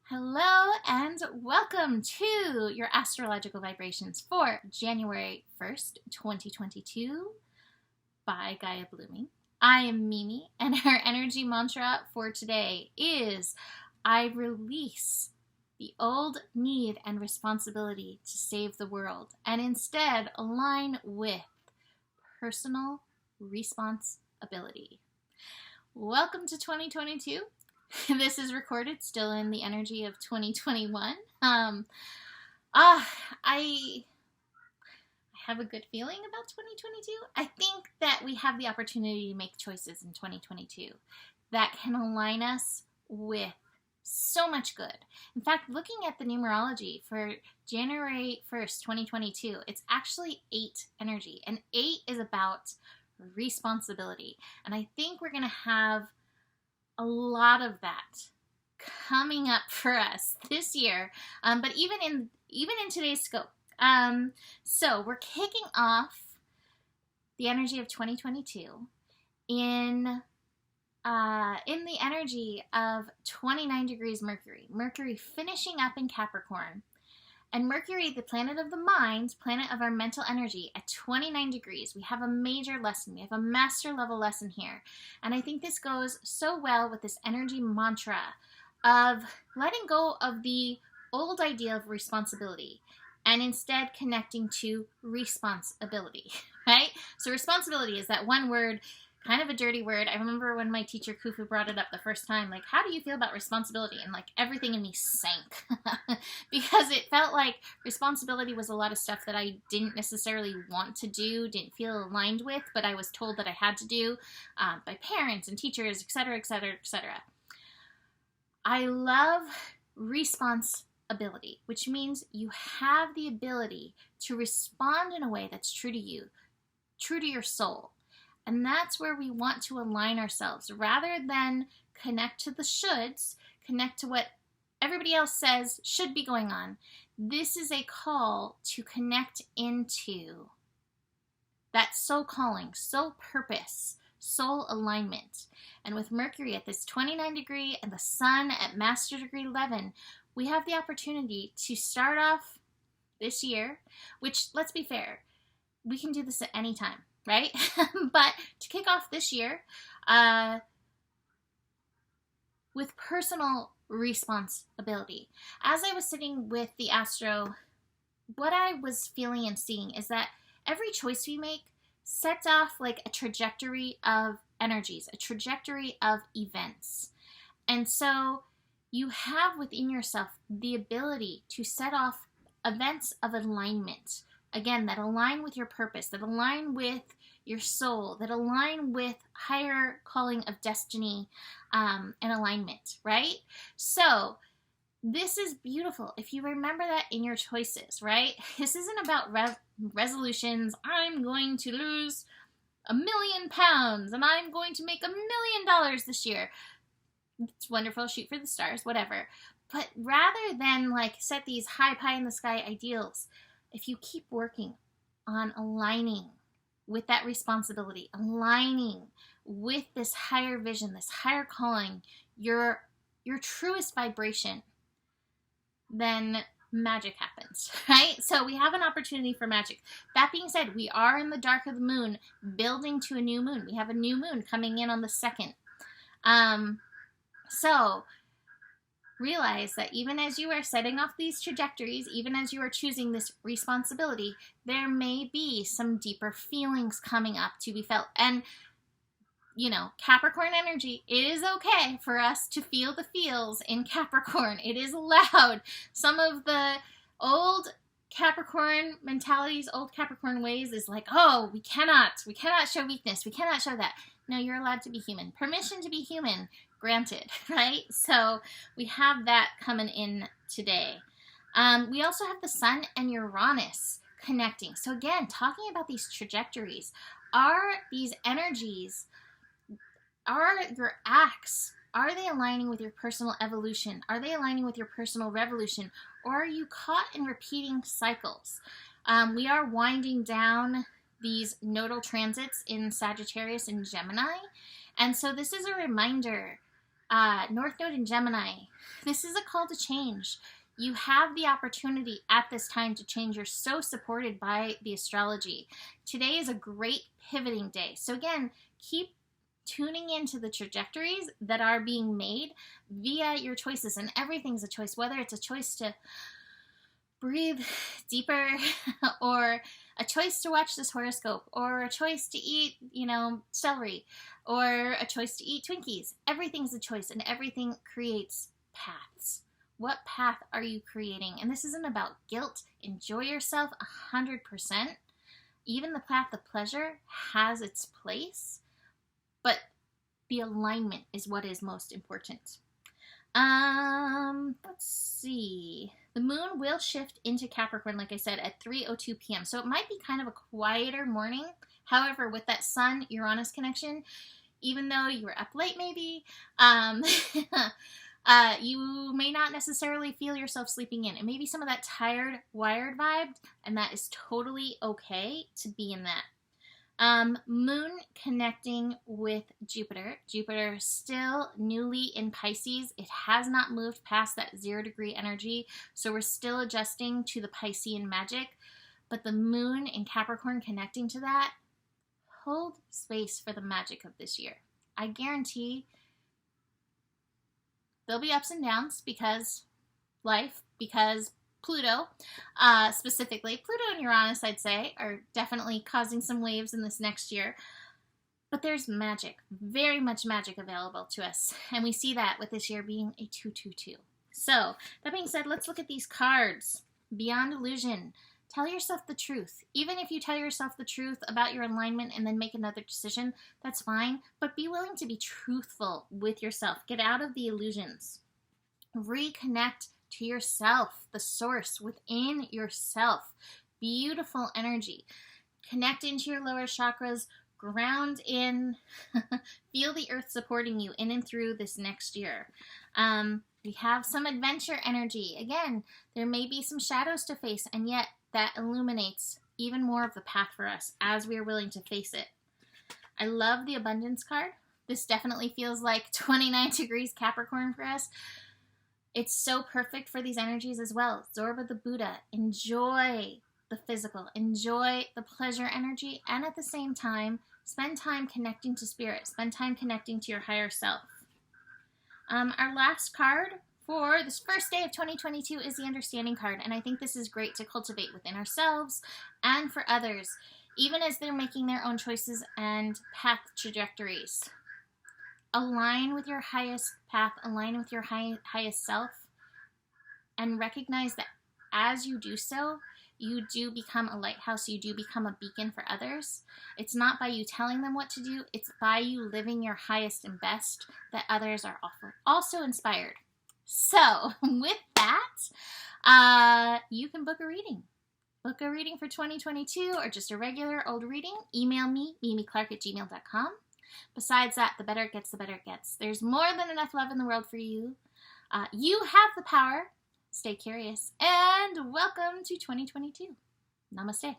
Hello and welcome to your astrological vibrations for January 1st, 2022 by Gaia Blooming. I am Mimi, and our energy mantra for today is I release the old need and responsibility to save the world and instead align with personal responsibility. Welcome to 2022. This is recorded still in the energy of 2021. I have a good feeling about 2022. I think that we have the opportunity to make choices in 2022 that can align us with so much good. In fact, looking at the numerology for January 1st, 2022, it's actually 8 energy, and 8 is about responsibility. And I think we're going to have a lot of that coming up for us this year, but even in today's scope. So we're kicking off the energy of 2022 in the energy of 29 degrees Mercury. Mercury finishing up in Capricorn. And Mercury, the planet of the mind, planet of our mental energy, at 29 degrees, we have a major lesson. We have a master level lesson here. And I think this goes so well with this energy mantra of letting go of the old idea of responsibility and instead connecting to responsibility, right? So responsibility is that one word, kind of a dirty word. I remember when my teacher Kufu brought it up the first time, like, how do you feel about responsibility? And like everything in me sank because it felt like responsibility was a lot of stuff that I didn't necessarily want to do, didn't feel aligned with, but I was told that I had to do by parents and teachers, etc., etc., etc. I love responsibility, which means you have the ability to respond in a way that's true to you, true to your soul. And that's where we want to align ourselves rather than connect to the shoulds, connect to what everybody else says should be going on. This is a call to connect into that soul calling, soul purpose, soul alignment. And with Mercury at this 29 degree and the Sun at Master Degree 11, we have the opportunity to start off this year, which, let's be fair, we can do this at any time. Right? But to kick off this year with personal responsibility. As I was sitting with the astro, what I was feeling and seeing is that every choice we make sets off like a trajectory of energies, a trajectory of events. And so you have within yourself the ability to set off events of alignment. Again, that align with your purpose, that align with your soul, that align with higher calling of destiny and alignment, right? So this is beautiful. If you remember that in your choices, right? This isn't about resolutions. I'm going to lose £1 million and I'm going to make $1 million this year. It's wonderful. Shoot for the stars, whatever. But rather than like set these high pie in the sky ideals, if you keep working on aligning with that responsibility, aligning with this higher vision, this higher calling, your truest vibration, then magic happens, right? So we have an opportunity for magic. That being said, we are in the dark of the moon, building to a new moon. We have a new moon coming in on the 2nd. So realize that even as you are setting off these trajectories, even as you are choosing this responsibility, there may be some deeper feelings coming up to be felt. And, you know, Capricorn energy, it is okay for us to feel the feels in Capricorn. It is allowed. Some of the old Capricorn mentalities, old Capricorn ways is like, oh, we cannot show weakness. We cannot show that. No, you're allowed to be human. Permission to be human granted, right? So we have that coming in today. We also have the Sun and Uranus connecting. So again, talking about these trajectories, are these energies, are your acts, are they aligning with your personal evolution? Are they aligning with your personal revolution? Or are you caught in repeating cycles? We are winding down these nodal transits in Sagittarius and Gemini. And so this is a reminder North Node in Gemini. This is a call to change. You have the opportunity at this time to change. You're so supported by the astrology. Today is a great pivoting day. So again, keep tuning into the trajectories that are being made via your choices. And everything's a choice, whether it's a choice to breathe deeper or a choice to watch this horoscope or a choice to eat, celery or a choice to eat Twinkies. Everything's a choice and everything creates paths. What path are you creating? And this isn't about guilt. Enjoy yourself 100%. Even the path of pleasure has its place, but the alignment is what is most important. Let's see. The moon will shift into Capricorn, like I said, at 3:02 p.m. So it might be kind of a quieter morning. However, with that Sun-Uranus connection, even though you were up late maybe, you may not necessarily feel yourself sleeping in. It may be some of that tired, wired vibe, and that is totally okay to be in that. Moon connecting with Jupiter. Jupiter still newly in Pisces. It has not moved past that 0-degree energy, so we're still adjusting to the Piscean magic. But the moon in Capricorn connecting to that, hold space for the magic of this year. I guarantee there'll be ups and downs because life, because Pluto, specifically, Pluto and Uranus, I'd say, are definitely causing some waves in this next year. But there's magic, very much magic available to us. And we see that with this year being a 222. So, that being said, let's look at these cards. Beyond illusion. Tell yourself the truth. Even if you tell yourself the truth about your alignment and then make another decision, that's fine. But be willing to be truthful with yourself. Get out of the illusions. Reconnect to yourself, the source within yourself. Beautiful energy. Connect into your lower chakras, ground in, feel the earth supporting you in and through this next year. We have some adventure energy. Again, there may be some shadows to face, and yet that illuminates even more of the path for us as we are willing to face it. I love the abundance card. This definitely feels like 29 degrees Capricorn for us. It's so perfect for these energies as well. Zorba the Buddha. Enjoy the physical. Enjoy the pleasure energy. And at the same time, spend time connecting to spirit. Spend time connecting to your higher self. Our last card for this first day of 2022 is the Understanding card. And I think this is great to cultivate within ourselves and for others, even as they're making their own choices and path trajectories. Align with your highest path, align with your highest self, and recognize that as you do so, you do become a lighthouse, you do become a beacon for others. It's not by you telling them what to do, it's by you living your highest and best that others are also inspired. So, with that, you can book a reading. Book a reading for 2022 or just a regular old reading. Email me, mimiclark@gmail.com. Besides that, the better it gets, the better it gets. There's more than enough love in the world for you. You have the power. Stay curious. And welcome to 2022. Namaste.